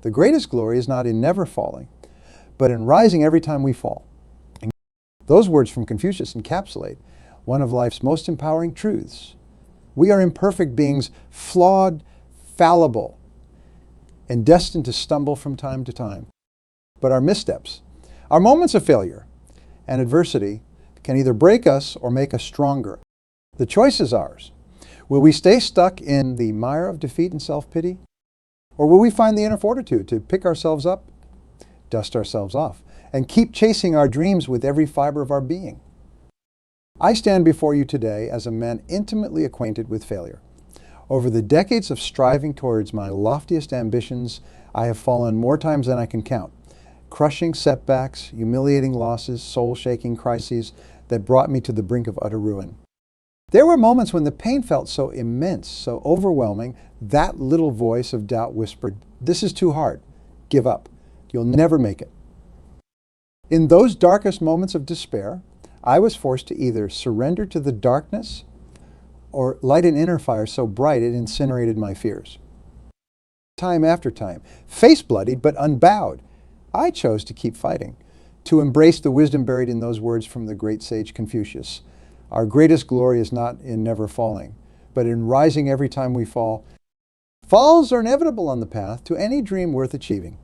The greatest glory is not in never falling, but in rising every time we fall. And those words from Confucius encapsulate one of life's most empowering truths. We are imperfect beings, flawed, fallible, and destined to stumble from time to time. But our missteps, our moments of failure and adversity can either break us or make us stronger. The choice is ours. Will we stay stuck in the mire of defeat and self-pity? Or will we find the inner fortitude to pick ourselves up, dust ourselves off, and keep chasing our dreams with every fiber of our being? I stand before you today as a man intimately acquainted with failure. Over the decades of striving towards my loftiest ambitions, I have fallen more times than I can count. Crushing setbacks, humiliating losses, soul-shaking crises that brought me to the brink of utter ruin. There were moments when the pain felt so immense, so overwhelming, that little voice of doubt whispered, "This is too hard. Give up. You'll never make it." In those darkest moments of despair, I was forced to either surrender to the darkness or light an inner fire so bright it incinerated my fears. Time after time, face bloodied but unbowed, I chose to keep fighting, to embrace the wisdom buried in those words from the great sage Confucius. Our greatest glory is not in never falling, but in rising every time we fall. Falls are inevitable on the path to any dream worth achieving.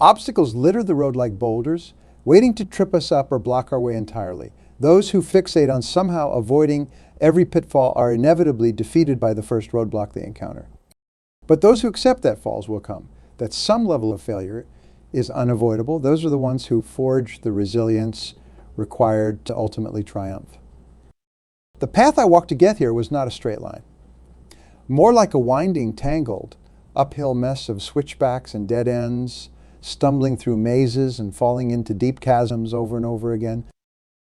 Obstacles litter the road like boulders, waiting to trip us up or block our way entirely. Those who fixate on somehow avoiding every pitfall are inevitably defeated by the first roadblock they encounter. But those who accept that falls will come, that some level of failure is unavoidable. Those are the ones who forge the resilience required to ultimately triumph. The path I walked to get here was not a straight line. More like a winding, tangled, uphill mess of switchbacks and dead ends, stumbling through mazes and falling into deep chasms over and over again.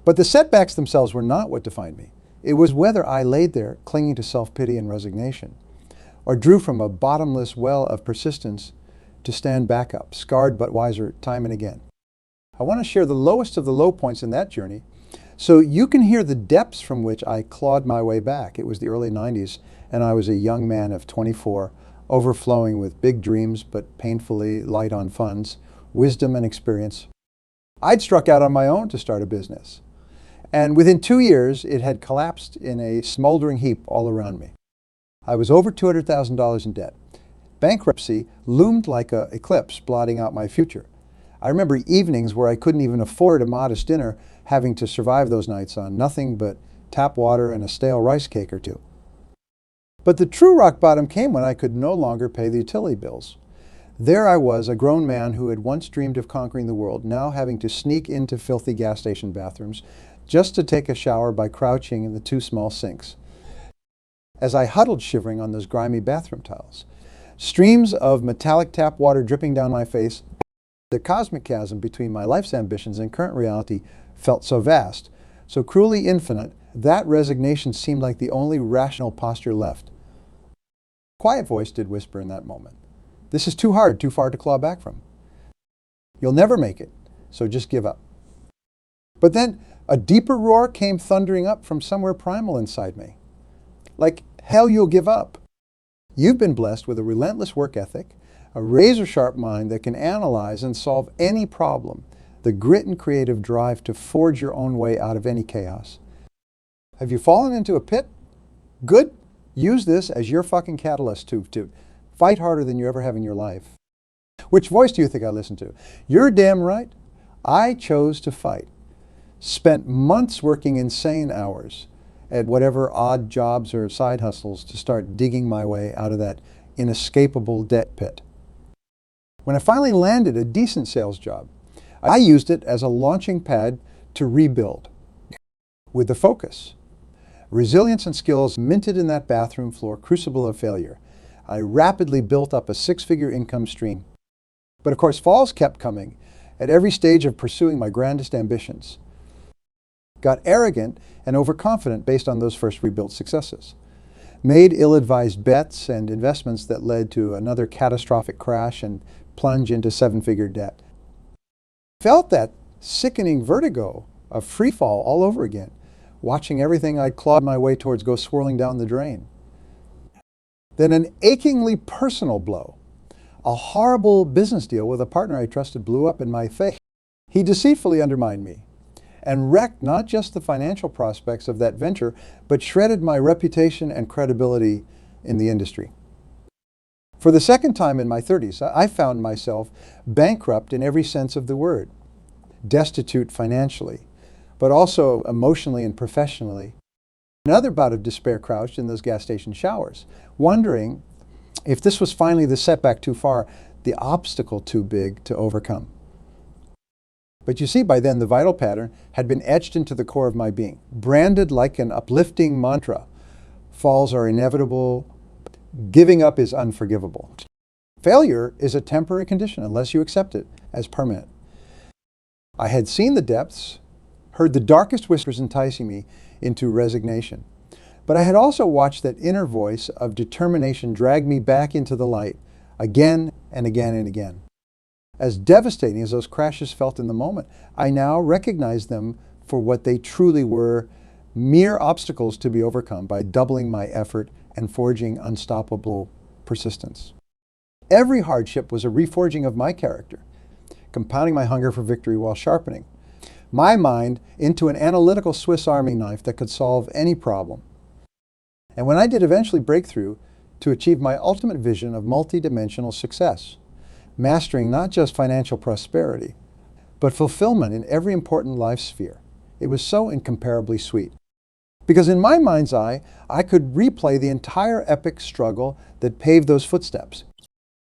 But the setbacks themselves were not what defined me. It was whether I laid there clinging to self-pity and resignation, or drew from a bottomless well of persistence to stand back up, scarred but wiser time and again. I want to share the lowest of the low points in that journey so you can hear the depths from which I clawed my way back. It was the early 90s, and I was a young man of 24, overflowing with big dreams but painfully light on funds, wisdom and experience. I'd struck out on my own to start a business, and within 2 years it had collapsed in a smoldering heap all around me. I was over $200,000 in debt. Bankruptcy loomed like an eclipse, blotting out my future. I remember evenings where I couldn't even afford a modest dinner, having to survive those nights on nothing but tap water and a stale rice cake or two. But the true rock bottom came when I could no longer pay the utility bills. There I was, a grown man who had once dreamed of conquering the world, now having to sneak into filthy gas station bathrooms just to take a shower by crouching in the 2 small sinks. As I huddled shivering on those grimy bathroom tiles, streams of metallic tap water dripping down my face, the cosmic chasm between my life's ambitions and current reality felt so vast, so cruelly infinite, that resignation seemed like the only rational posture left. A quiet voice did whisper in that moment, "This is too hard, too far to claw back from. You'll never make it, so just give up." But then a deeper roar came thundering up from somewhere primal inside me. Like hell you'll give up. You've been blessed with a relentless work ethic, a razor-sharp mind that can analyze and solve any problem, the grit and creative drive to forge your own way out of any chaos. Have you fallen into a pit? Good. Use this as your fucking catalyst to fight harder than you ever have in your life. Which voice do you think I listened to? You're damn right. I chose to fight. Spent months working insane hours at whatever odd jobs or side hustles to start digging my way out of that inescapable debt pit. When I finally landed a decent sales job, I used it as a launching pad to rebuild with the focus, resilience and skills minted in that bathroom floor crucible of failure. I rapidly built up a 6-figure income stream. But of course, falls kept coming at every stage of pursuing my grandest ambitions. Got arrogant and overconfident based on those first rebuilt successes. Made ill-advised bets and investments that led to another catastrophic crash and plunge into 7-figure debt. Felt that sickening vertigo of free fall all over again, watching everything I'd clawed my way towards go swirling down the drain. Then an achingly personal blow. A horrible business deal with a partner I trusted blew up in my face. He deceitfully undermined me and wrecked not just the financial prospects of that venture, but shredded my reputation and credibility in the industry. For the second time in my 30s, I found myself bankrupt in every sense of the word, destitute financially, but also emotionally and professionally. Another bout of despair crouched in those gas station showers, wondering if this was finally the setback too far, the obstacle too big to overcome. But you see, by then the vital pattern had been etched into the core of my being, branded like an uplifting mantra. Falls are inevitable. Giving up is unforgivable. Failure is a temporary condition unless you accept it as permanent. I had seen the depths, heard the darkest whispers enticing me into resignation. But I had also watched that inner voice of determination drag me back into the light again and again and again. As devastating as those crashes felt in the moment, I now recognize them for what they truly were, mere obstacles to be overcome by doubling my effort and forging unstoppable persistence. Every hardship was a reforging of my character, compounding my hunger for victory while sharpening my mind into an analytical Swiss Army knife that could solve any problem. And when I did eventually break through to achieve my ultimate vision of multidimensional success, mastering not just financial prosperity, but fulfillment in every important life sphere, it was so incomparably sweet. Because in my mind's eye, I could replay the entire epic struggle that paved those footsteps.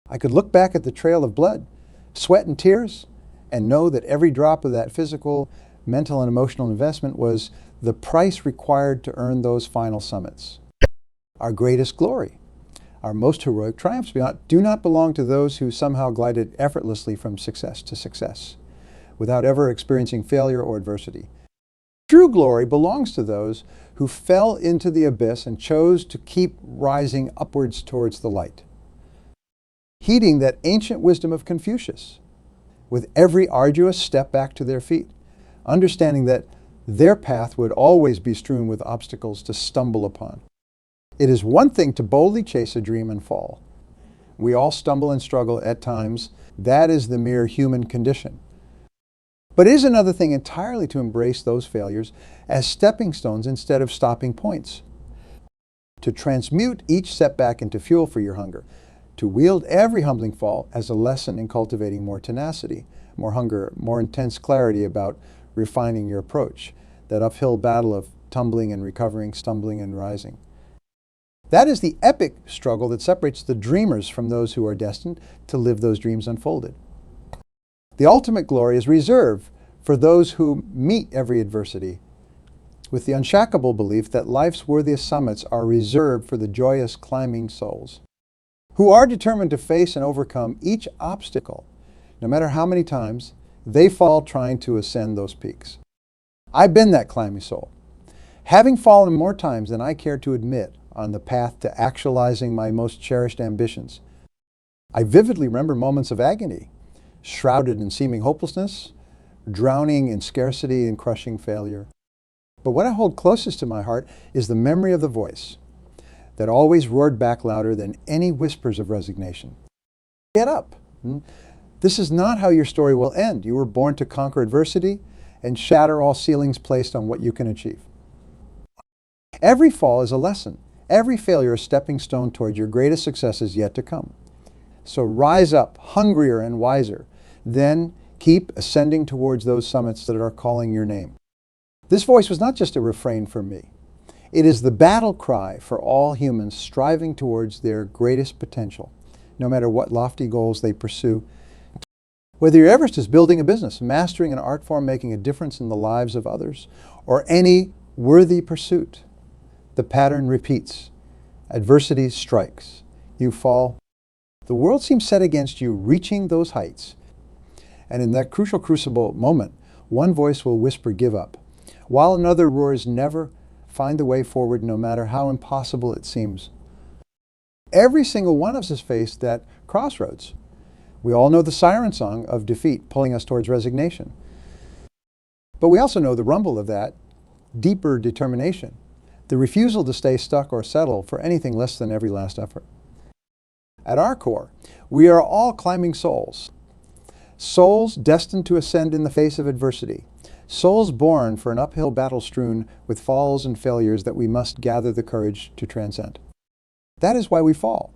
I could look back at the trail of blood, sweat, and tears, and know that every drop of that physical, mental, and emotional investment was the price required to earn those final summits. Our greatest glory, our most heroic triumphs do not belong to those who somehow glided effortlessly from success to success, without ever experiencing failure or adversity. True glory belongs to those who fell into the abyss and chose to keep rising upwards towards the light. Heeding that ancient wisdom of Confucius, with every arduous step back to their feet, understanding that their path would always be strewn with obstacles to stumble upon. It is one thing to boldly chase a dream and fall. We all stumble and struggle at times. That is the mere human condition. But it is another thing entirely to embrace those failures as stepping stones instead of stopping points. To transmute each setback into fuel for your hunger. To wield every humbling fall as a lesson in cultivating more tenacity, more hunger, more intense clarity about refining your approach. That uphill battle of tumbling and recovering, stumbling and rising. That is the epic struggle that separates the dreamers from those who are destined to live those dreams unfolded. The ultimate glory is reserved for those who meet every adversity with the unshakable belief that life's worthiest summits are reserved for the joyous climbing souls, who are determined to face and overcome each obstacle, no matter how many times they fall trying to ascend those peaks. I've been that climbing soul, having fallen more times than I care to admit on the path to actualizing my most cherished ambitions. I vividly remember moments of agony, shrouded in seeming hopelessness, drowning in scarcity and crushing failure. But what I hold closest to my heart is the memory of the voice that always roared back louder than any whispers of resignation. Get up. This is not how your story will end. You were born to conquer adversity and shatter all ceilings placed on what you can achieve. Every fall is a lesson. Every failure a stepping stone toward your greatest successes yet to come. So rise up, hungrier and wiser. Then keep ascending towards those summits that are calling your name. This voice was not just a refrain for me. It is the battle cry for all humans striving towards their greatest potential, no matter what lofty goals they pursue. Whether your Everest is building a business, mastering an art form, making a difference in the lives of others, or any worthy pursuit, the pattern repeats. Adversity strikes. You fall. The world seems set against you reaching those heights. And in that crucial crucible moment, one voice will whisper, give up, while another roars, never. Find the way forward no matter how impossible it seems. Every single one of us has faced that crossroads. We all know the siren song of defeat pulling us towards resignation. But we also know the rumble of that deeper determination, the refusal to stay stuck or settle for anything less than every last effort. At our core, we are all climbing souls. Souls destined to ascend in the face of adversity. Souls born for an uphill battle strewn with falls and failures that we must gather the courage to transcend. That is why we fall.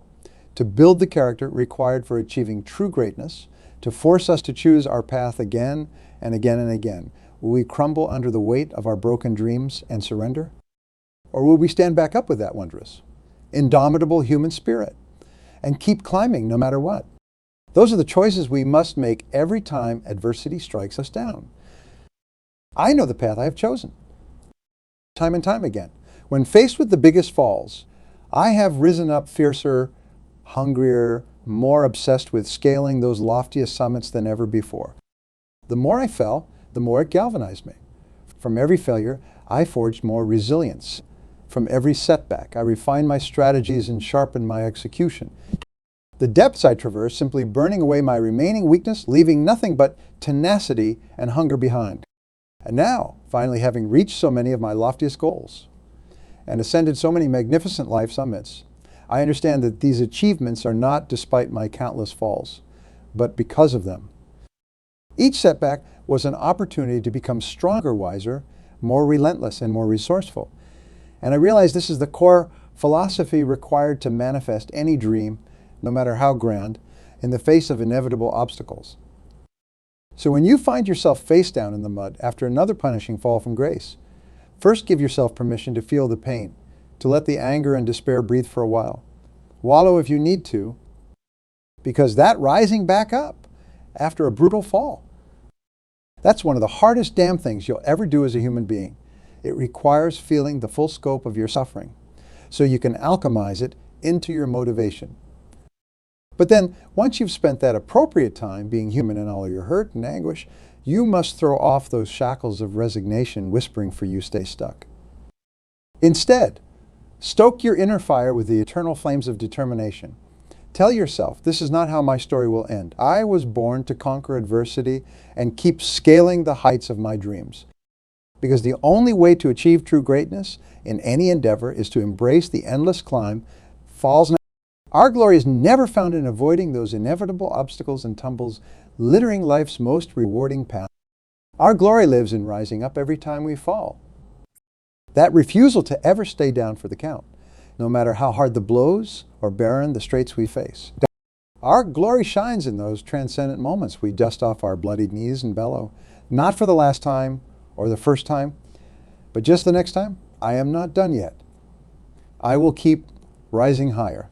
To build the character required for achieving true greatness, to force us to choose our path again and again and again. Will we crumble under the weight of our broken dreams and surrender? Or will we stand back up with that wondrous, indomitable human spirit and keep climbing no matter what? Those are the choices we must make every time adversity strikes us down. I know the path I have chosen, time and time again. When faced with the biggest falls, I have risen up fiercer, hungrier, more obsessed with scaling those loftiest summits than ever before. The more I fell, the more it galvanized me. From every failure, I forged more resilience. From every setback, I refined my strategies and sharpened my execution. The depths I traversed, simply burning away my remaining weakness, leaving nothing but tenacity and hunger behind. And now, finally having reached so many of my loftiest goals and ascended so many magnificent life summits, I understand that these achievements are not despite my countless falls, but because of them. Each setback was an opportunity to become stronger, wiser, more relentless, and more resourceful. And I realize this is the core philosophy required to manifest any dream, no matter how grand, in the face of inevitable obstacles. So when you find yourself face down in the mud after another punishing fall from grace, first give yourself permission to feel the pain, to let the anger and despair breathe for a while. Wallow if you need to, because that rising back up after a brutal fall, that's one of the hardest damn things you'll ever do as a human being. It requires feeling the full scope of your suffering so you can alchemize it into your motivation. But then, once you've spent that appropriate time being human in all your hurt and anguish, you must throw off those shackles of resignation whispering for you stay stuck. Instead, stoke your inner fire with the eternal flames of determination. Tell yourself, this is not how my story will end. I was born to conquer adversity and keep scaling the heights of my dreams. Because the only way to achieve true greatness in any endeavor is to embrace the endless climb, falls. Our glory is never found in avoiding those inevitable obstacles and tumbles littering life's most rewarding path. Our glory lives in rising up every time we fall. That refusal to ever stay down for the count, no matter how hard the blows or barren the straits we face. Our glory shines in those transcendent moments we dust off our bloodied knees and bellow, not for the last time or the first time, but just the next time. I am not done yet. I will keep rising higher.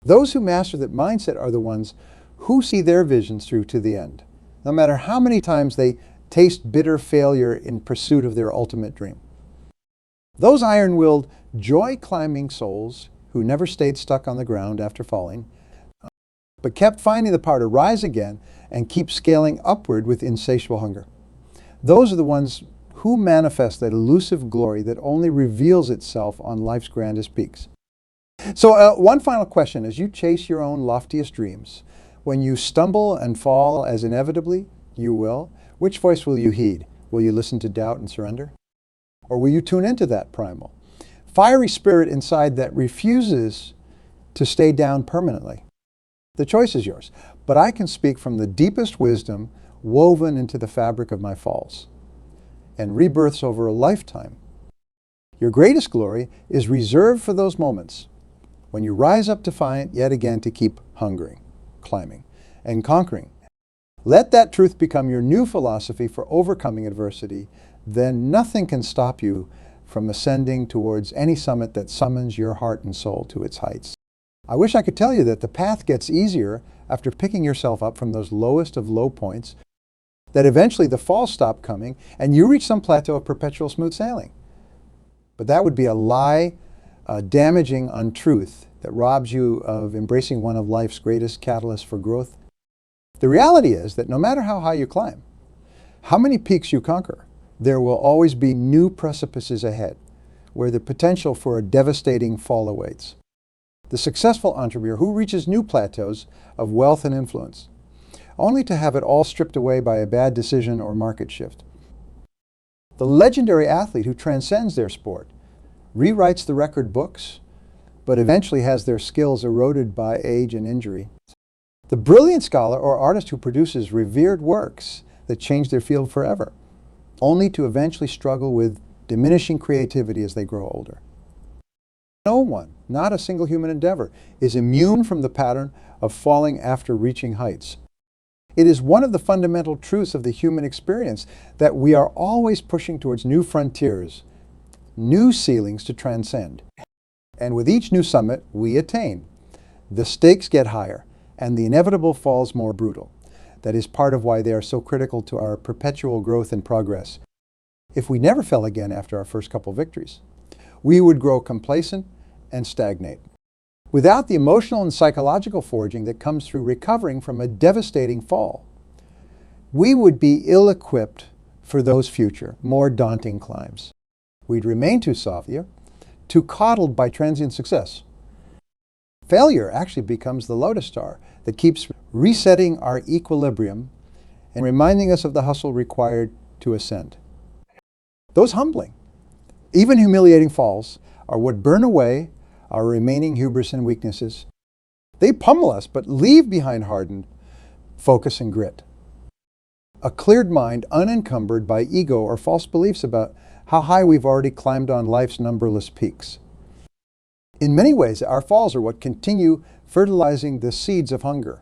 Those who master that mindset are the ones who see their visions through to the end, no matter how many times they taste bitter failure in pursuit of their ultimate dream. Those iron-willed, joy-climbing souls who never stayed stuck on the ground after falling, but kept finding the power to rise again and keep scaling upward with insatiable hunger. Those are the ones who manifest that elusive glory that only reveals itself on life's grandest peaks. So one final question as you chase your own loftiest dreams. When you stumble and fall, as inevitably you will, which voice will you heed? Will you listen to doubt and surrender? Or will you tune into that primal, fiery spirit inside that refuses to stay down permanently? The choice is yours, but I can speak from the deepest wisdom woven into the fabric of my falls and rebirths over a lifetime. Your greatest glory is reserved for those moments when you rise up defiant yet again to keep hungering, climbing, and conquering. Let that truth become your new philosophy for overcoming adversity. Then nothing can stop you from ascending towards any summit that summons your heart and soul to its heights. I wish I could tell you that the path gets easier after picking yourself up from those lowest of low points, that eventually the falls stop coming and you reach some plateau of perpetual smooth sailing. But that would be a lie, a damaging untruth that robs you of embracing one of life's greatest catalysts for growth. The reality is that no matter how high you climb, how many peaks you conquer, there will always be new precipices ahead where the potential for a devastating fall awaits. The successful entrepreneur who reaches new plateaus of wealth and influence, only to have it all stripped away by a bad decision or market shift. The legendary athlete who transcends their sport, rewrites the record books, but eventually has their skills eroded by age and injury. The brilliant scholar or artist who produces revered works that change their field forever, only to eventually struggle with diminishing creativity as they grow older. No one, not a single human endeavor, is immune from the pattern of falling after reaching heights. It is one of the fundamental truths of the human experience that we are always pushing towards new frontiers, new ceilings to transcend. And with each new summit we attain, the stakes get higher and the inevitable falls more brutal. That is part of why they are so critical to our perpetual growth and progress. If we never fell again after our first couple victories, we would grow complacent and stagnate. Without the emotional and psychological forging that comes through recovering from a devastating fall, we would be ill-equipped for those future, more daunting climbs. We'd remain too savia, too coddled by transient success. Failure actually becomes the lodestar that keeps resetting our equilibrium and reminding us of the hustle required to ascend. Those humbling, even humiliating falls are what burn away our remaining hubris and weaknesses. They pummel us, but leave behind hardened focus and grit. A cleared mind unencumbered by ego or false beliefs about how high we've already climbed on life's numberless peaks. In many ways, our falls are what continue fertilizing the seeds of hunger,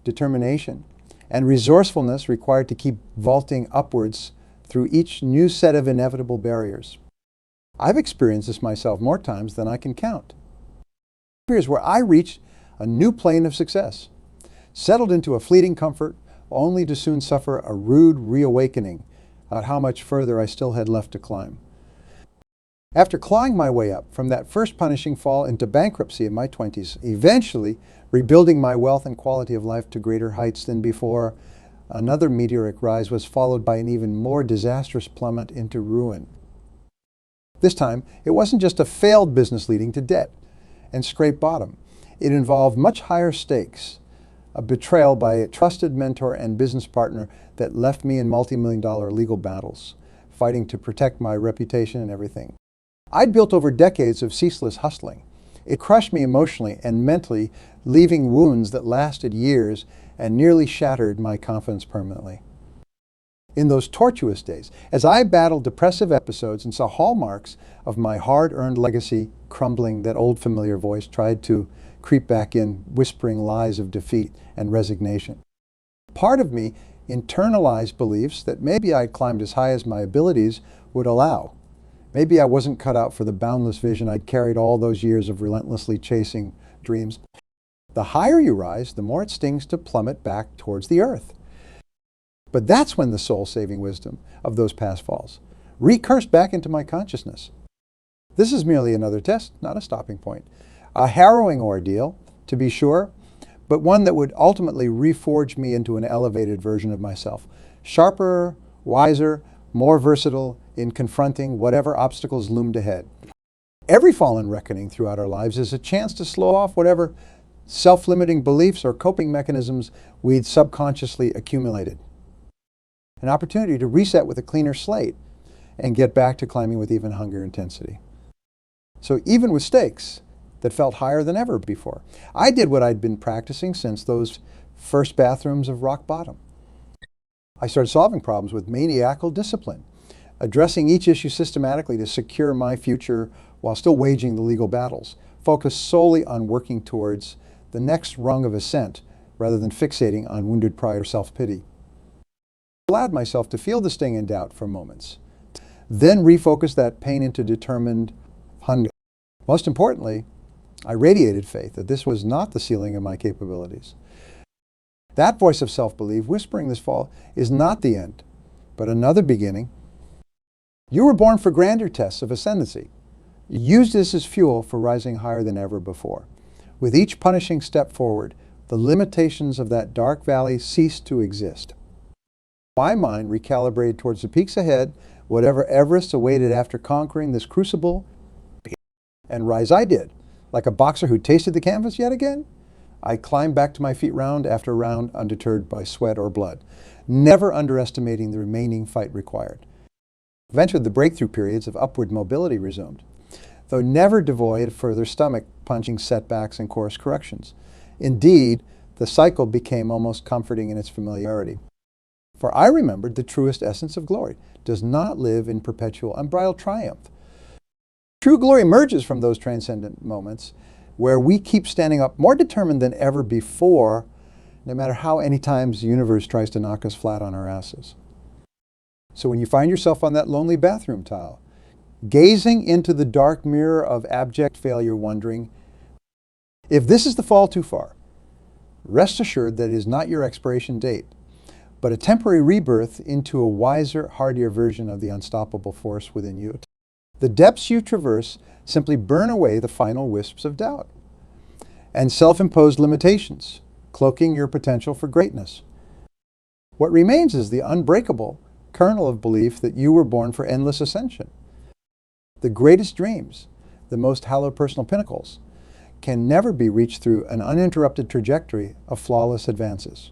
determination, and resourcefulness required to keep vaulting upwards through each new set of inevitable barriers. I've experienced this myself more times than I can count. Here's where I reached a new plane of success, settled into a fleeting comfort, only to soon suffer a rude reawakening about how much further I still had left to climb. After clawing my way up from that first punishing fall into bankruptcy in my 20s, eventually rebuilding my wealth and quality of life to greater heights than before, another meteoric rise was followed by an even more disastrous plummet into ruin. This time, it wasn't just a failed business leading to debt and scraped bottom. It involved much higher stakes, a betrayal by a trusted mentor and business partner that left me in multi-million-dollar legal battles, fighting to protect my reputation and everything. I'd built over decades of ceaseless hustling. It crushed me emotionally and mentally, leaving wounds that lasted years and nearly shattered my confidence permanently. In those tortuous days, as I battled depressive episodes and saw hallmarks of my hard-earned legacy crumbling, that old familiar voice tried to creep back in, whispering lies of defeat and resignation. Part of me internalized beliefs that maybe I'd climbed as high as my abilities would allow. Maybe I wasn't cut out for the boundless vision I'd carried all those years of relentlessly chasing dreams. The higher you rise, the more it stings to plummet back towards the earth. But that's when the soul-saving wisdom of those past falls recursed back into my consciousness. This is merely another test, not a stopping point. A harrowing ordeal, to be sure, but one that would ultimately reforge me into an elevated version of myself. Sharper, wiser, more versatile in confronting whatever obstacles loomed ahead. Every fall and reckoning throughout our lives is a chance to slow off whatever self-limiting beliefs or coping mechanisms we'd subconsciously accumulated. An opportunity to reset with a cleaner slate and get back to climbing with even hungrier intensity. So even with stakes that felt higher than ever before, I did what I'd been practicing since those first bathrooms of rock bottom. I started solving problems with maniacal discipline, addressing each issue systematically to secure my future while still waging the legal battles, focused solely on working towards the next rung of ascent rather than fixating on wounded pride or self-pity. I allowed myself to feel the sting and doubt for moments, then refocus that pain into determined hunger. Most importantly, I radiated faith that this was not the ceiling of my capabilities. That voice of self-belief whispering this fall is not the end, but another beginning. You were born for grander tests of ascendancy. You used this as fuel for rising higher than ever before. With each punishing step forward, the limitations of that dark valley ceased to exist. My mind recalibrated towards the peaks ahead, whatever Everest awaited after conquering this crucible, and rise I did. Like a boxer who tasted the canvas yet again, I climbed back to my feet round after round, undeterred by sweat or blood, never underestimating the remaining fight required. Eventually, the breakthrough periods of upward mobility resumed, though never devoid of further stomach punching setbacks and course corrections. Indeed, the cycle became almost comforting in its familiarity. For I remembered the truest essence of glory does not live in perpetual unbridled triumph. True glory emerges from those transcendent moments where we keep standing up more determined than ever before, no matter how many times the universe tries to knock us flat on our asses. So when you find yourself on that lonely bathroom tile, gazing into the dark mirror of abject failure, wondering, if this is the fall too far, rest assured that it is not your expiration date, but a temporary rebirth into a wiser, hardier version of the unstoppable force within you. The depths you traverse simply burn away the final wisps of doubt and self-imposed limitations, cloaking your potential for greatness. What remains is the unbreakable kernel of belief that you were born for endless ascension. The greatest dreams, the most hallowed personal pinnacles, can never be reached through an uninterrupted trajectory of flawless advances.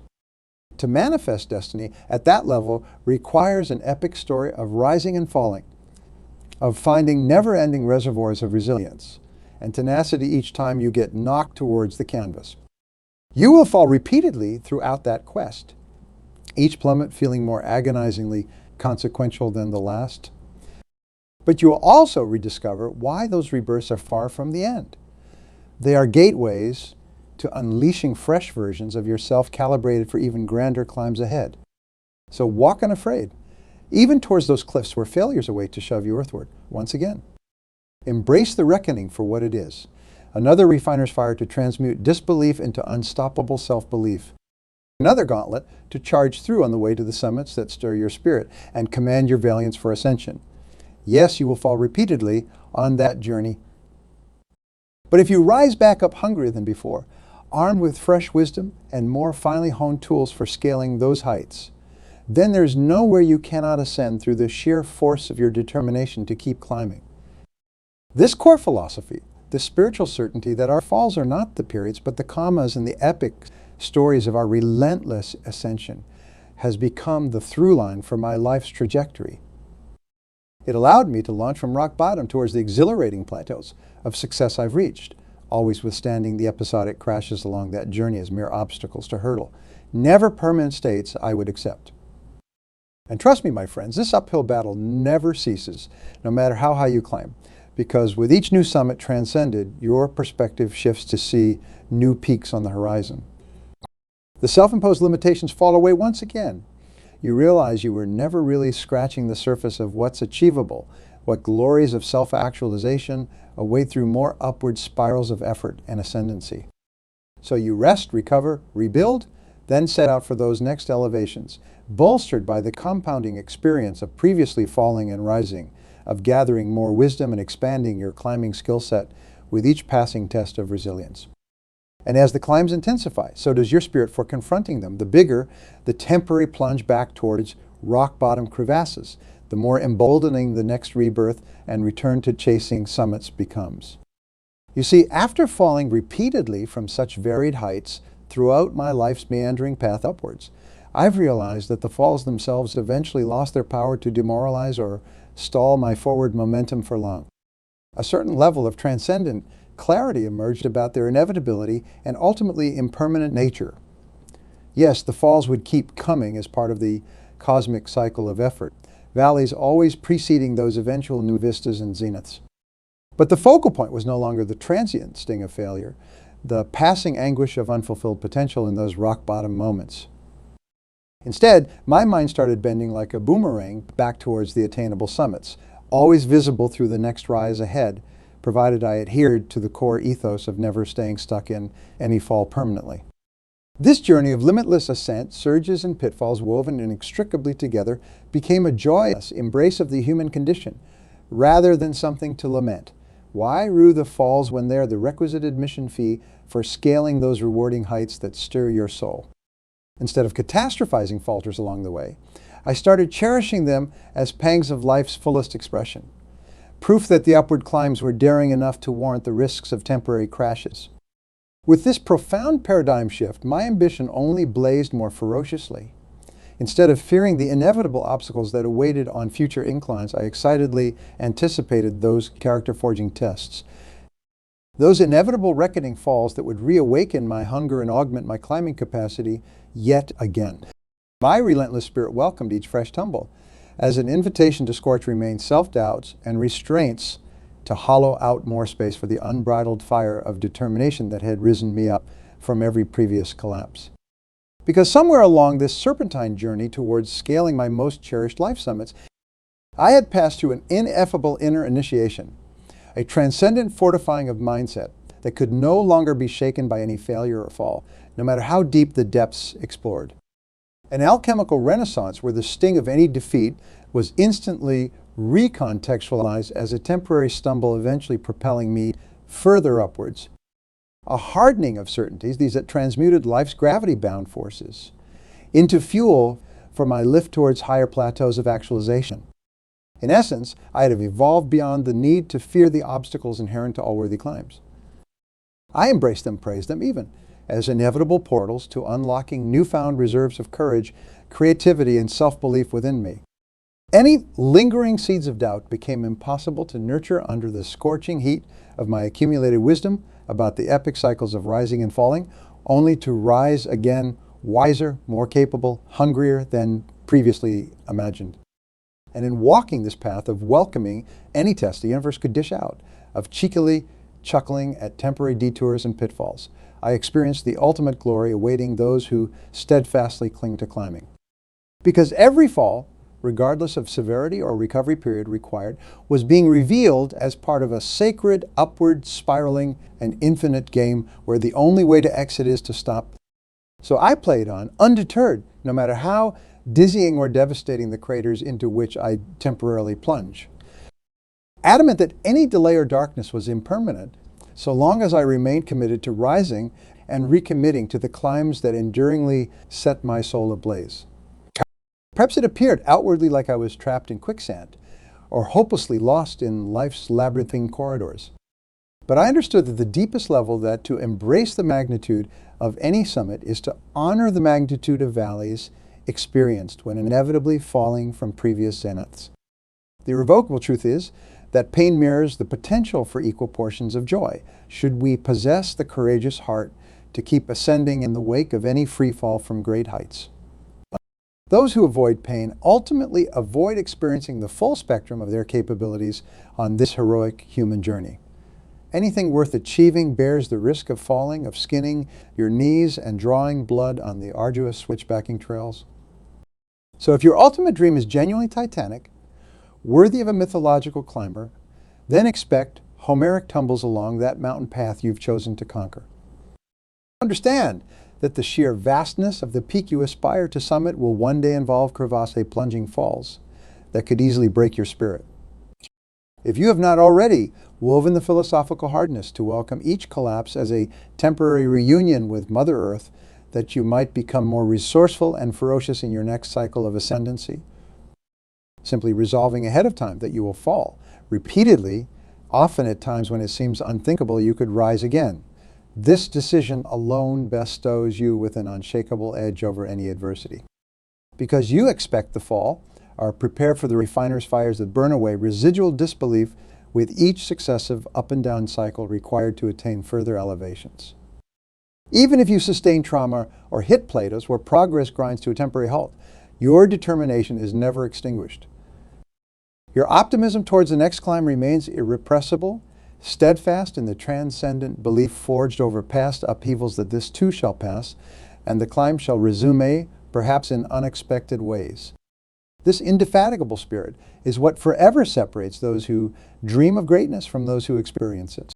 To manifest destiny at that level requires an epic story of rising and falling, of finding never-ending reservoirs of resilience and tenacity each time you get knocked towards the canvas. You will fall repeatedly throughout that quest, each plummet feeling more agonizingly consequential than the last. But you will also rediscover why those rebirths are far from the end. They are gateways to unleashing fresh versions of yourself calibrated for even grander climbs ahead. So walk unafraid, even towards those cliffs where failures await to shove you earthward once again. Embrace the reckoning for what it is, another refiner's fire to transmute disbelief into unstoppable self-belief. Another gauntlet to charge through on the way to the summits that stir your spirit and command your valiance for ascension. Yes, you will fall repeatedly on that journey. But if you rise back up hungrier than before, armed with fresh wisdom and more finely honed tools for scaling those heights, then there's nowhere you cannot ascend through the sheer force of your determination to keep climbing. This core philosophy, the spiritual certainty that our falls are not the periods, but the commas and the epic stories of our relentless ascension, has become the through line for my life's trajectory. It allowed me to launch from rock bottom towards the exhilarating plateaus of success I've reached, always withstanding the episodic crashes along that journey as mere obstacles to hurdle. Never permanent states I would accept. And trust me, my friends, this uphill battle never ceases, no matter how high you climb, because with each new summit transcended, your perspective shifts to see new peaks on the horizon. The self-imposed limitations fall away once again. You realize you were never really scratching the surface of what's achievable, what glories of self-actualization await through more upward spirals of effort and ascendancy. So you rest, recover, rebuild, then set out for those next elevations, bolstered by the compounding experience of previously falling and rising, of gathering more wisdom and expanding your climbing skill set with each passing test of resilience. And as the climbs intensify, so does your spirit for confronting them. The bigger the temporary plunge back towards rock bottom crevasses, the more emboldening the next rebirth and return to chasing summits becomes. You see, after falling repeatedly from such varied heights throughout my life's meandering path upwards, I've realized that the falls themselves eventually lost their power to demoralize or stall my forward momentum for long. A certain level of transcendent clarity emerged about their inevitability and ultimately impermanent nature. Yes, the falls would keep coming as part of the cosmic cycle of effort, valleys always preceding those eventual new vistas and zeniths. But the focal point was no longer the transient sting of failure, the passing anguish of unfulfilled potential in those rock bottom moments. Instead, my mind started bending like a boomerang back towards the attainable summits, always visible through the next rise ahead, provided I adhered to the core ethos of never staying stuck in any fall permanently. This journey of limitless ascent, surges and pitfalls woven inextricably together, became a joyous embrace of the human condition, rather than something to lament. Why rue the falls when they're the requisite admission fee for scaling those rewarding heights that stir your soul? Instead of catastrophizing falters along the way, I started cherishing them as pangs of life's fullest expression. Proof that the upward climbs were daring enough to warrant the risks of temporary crashes. With this profound paradigm shift, my ambition only blazed more ferociously. Instead of fearing the inevitable obstacles that awaited on future inclines, I excitedly anticipated those character-forging tests. Those inevitable reckoning falls that would reawaken my hunger and augment my climbing capacity yet again. My relentless spirit welcomed each fresh tumble as an invitation to scorch remained self-doubts and restraints to hollow out more space for the unbridled fire of determination that had risen me up from every previous collapse. Because somewhere along this serpentine journey towards scaling my most cherished life summits, I had passed through an ineffable inner initiation, a transcendent fortifying of mindset that could no longer be shaken by any failure or fall, no matter how deep the depths explored. An alchemical renaissance where the sting of any defeat was instantly recontextualized as a temporary stumble, eventually propelling me further upwards. A hardening of certainties, these that transmuted life's gravity-bound forces, into fuel for my lift towards higher plateaus of actualization. In essence, I had evolved beyond the need to fear the obstacles inherent to all worthy climbs. I embraced them, praised them even, as inevitable portals to unlocking newfound reserves of courage, creativity, and self-belief within me. Any lingering seeds of doubt became impossible to nurture under the scorching heat of my accumulated wisdom about the epic cycles of rising and falling, only to rise again wiser, more capable, hungrier than previously imagined. And in walking this path of welcoming any test the universe could dish out, of cheekily chuckling at temporary detours and pitfalls, I experienced the ultimate glory awaiting those who steadfastly cling to climbing. Because every fall, regardless of severity or recovery period required, was being revealed as part of a sacred, upward spiraling and infinite game where the only way to exit is to stop. So I played on, undeterred, no matter how dizzying or devastating the craters into which I temporarily plunge. Adamant that any delay or darkness was impermanent, so long as I remained committed to rising and recommitting to the climbs that enduringly set my soul ablaze. Perhaps it appeared outwardly like I was trapped in quicksand or hopelessly lost in life's labyrinthine corridors. But I understood at the deepest level that to embrace the magnitude of any summit is to honor the magnitude of valleys experienced when inevitably falling from previous zeniths. The irrevocable truth is that pain mirrors the potential for equal portions of joy, should we possess the courageous heart to keep ascending in the wake of any free fall from great heights. Those who avoid pain ultimately avoid experiencing the full spectrum of their capabilities on this heroic human journey. Anything worth achieving bears the risk of falling, of skinning your knees and drawing blood on the arduous switchbacking trails. So if your ultimate dream is genuinely titanic, worthy of a mythological climber, then expect Homeric tumbles along that mountain path you've chosen to conquer. Understand that the sheer vastness of the peak you aspire to summit will one day involve crevasse plunging falls that could easily break your spirit. If you have not already woven the philosophical hardness to welcome each collapse as a temporary reunion with Mother Earth, that you might become more resourceful and ferocious in your next cycle of ascendancy, simply resolving ahead of time that you will fall repeatedly, often at times when it seems unthinkable you could rise again. This decision alone bestows you with an unshakable edge over any adversity. Because you expect the fall, are prepared for the refiner's fires that burn away residual disbelief with each successive up and down cycle required to attain further elevations. Even if you sustain trauma or hit plateaus where progress grinds to a temporary halt, your determination is never extinguished. Your optimism towards the next climb remains irrepressible, steadfast in the transcendent belief forged over past upheavals that this too shall pass, and the climb shall resume, perhaps in unexpected ways. This indefatigable spirit is what forever separates those who dream of greatness from those who experience it.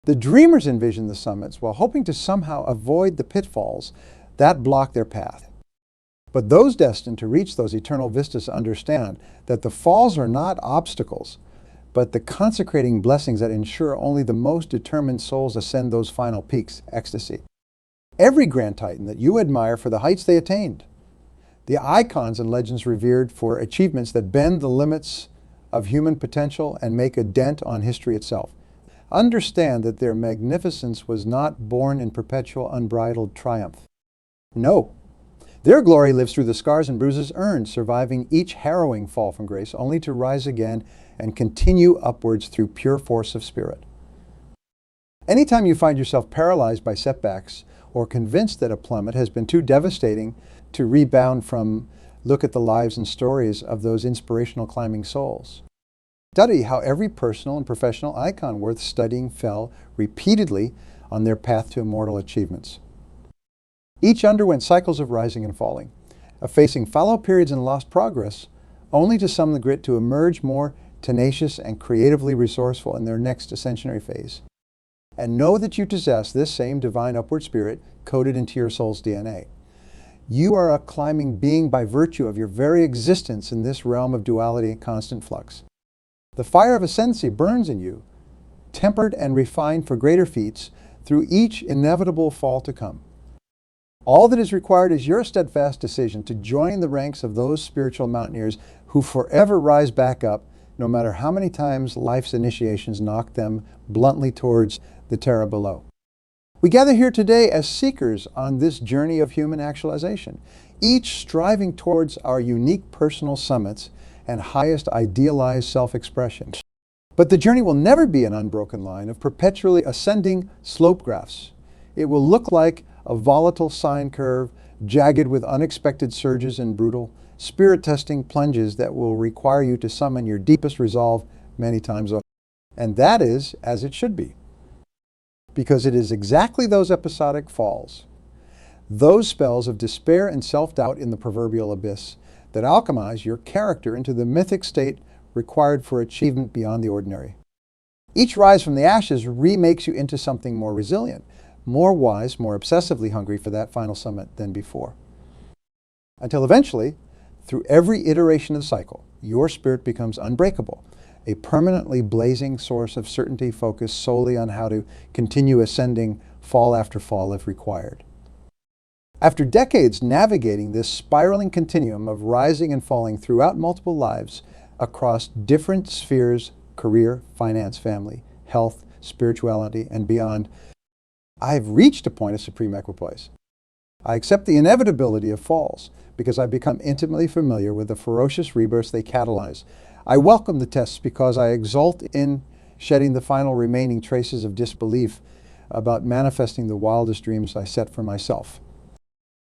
The dreamers envision the summits while hoping to somehow avoid the pitfalls that block their path. But those destined to reach those eternal vistas understand that the falls are not obstacles, but the consecrating blessings that ensure only the most determined souls ascend those final peaks, ecstasy. Every grand titan that you admire for the heights they attained, the icons and legends revered for achievements that bend the limits of human potential and make a dent on history itself, understand that their magnificence was not born in perpetual unbridled triumph. No. Their glory lives through the scars and bruises earned, surviving each harrowing fall from grace, only to rise again and continue upwards through pure force of spirit. Anytime you find yourself paralyzed by setbacks or convinced that a plummet has been too devastating to rebound from, look at the lives and stories of those inspirational climbing souls. Study how every personal and professional icon worth studying fell repeatedly on their path to immortal achievements. Each underwent cycles of rising and falling, of facing fallow periods and lost progress, only to summon the grit to emerge more tenacious and creatively resourceful in their next ascensionary phase. And know that you possess this same divine upward spirit coded into your soul's DNA. You are a climbing being by virtue of your very existence in this realm of duality and constant flux. The fire of ascendancy burns in you, tempered and refined for greater feats through each inevitable fall to come. All that is required is your steadfast decision to join the ranks of those spiritual mountaineers who forever rise back up, no matter how many times life's initiations knock them bluntly towards the terra below. We gather here today as seekers on this journey of human actualization, each striving towards our unique personal summits and highest idealized self-expression. But the journey will never be an unbroken line of perpetually ascending slope graphs. It will look like a volatile sine curve, jagged with unexpected surges and brutal, spirit-testing plunges that will require you to summon your deepest resolve many times over. And that is as it should be. Because it is exactly those episodic falls, those spells of despair and self-doubt in the proverbial abyss, that alchemize your character into the mythic state required for achievement beyond the ordinary. Each rise from the ashes remakes you into something more resilient, more wise, more obsessively hungry for that final summit than before. Until eventually, through every iteration of the cycle, your spirit becomes unbreakable, a permanently blazing source of certainty focused solely on how to continue ascending fall after fall if required. After decades navigating this spiraling continuum of rising and falling throughout multiple lives across different spheres, career, finance, family, health, spirituality, and beyond, I've reached a point of supreme equipoise. I accept the inevitability of falls because I've become intimately familiar with the ferocious rebirths they catalyze. I welcome the tests because I exult in shedding the final remaining traces of disbelief about manifesting the wildest dreams I set for myself.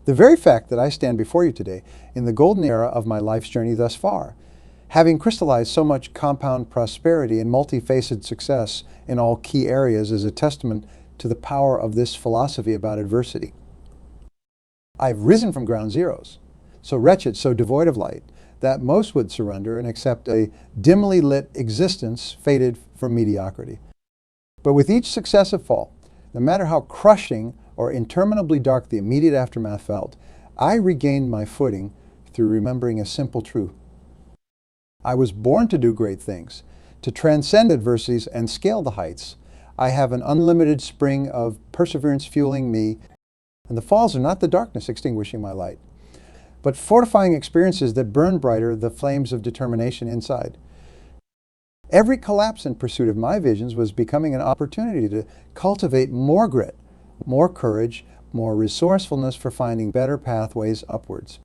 The very fact that I stand before you today in the golden era of my life's journey thus far, having crystallized so much compound prosperity and multifaceted success in all key areas, is a testament to the power of this philosophy about adversity. I've risen from ground zeros, so wretched, so devoid of light, that most would surrender and accept a dimly lit existence fated from mediocrity. But with each successive fall, no matter how crushing or interminably dark the immediate aftermath felt, I regained my footing through remembering a simple truth. I was born to do great things, to transcend adversities and scale the heights. I have an unlimited spring of perseverance fueling me, and the falls are not the darkness extinguishing my light, but fortifying experiences that burn brighter the flames of determination inside. Every collapse in pursuit of my visions was becoming an opportunity to cultivate more grit, more courage, more resourcefulness for finding better pathways upwards.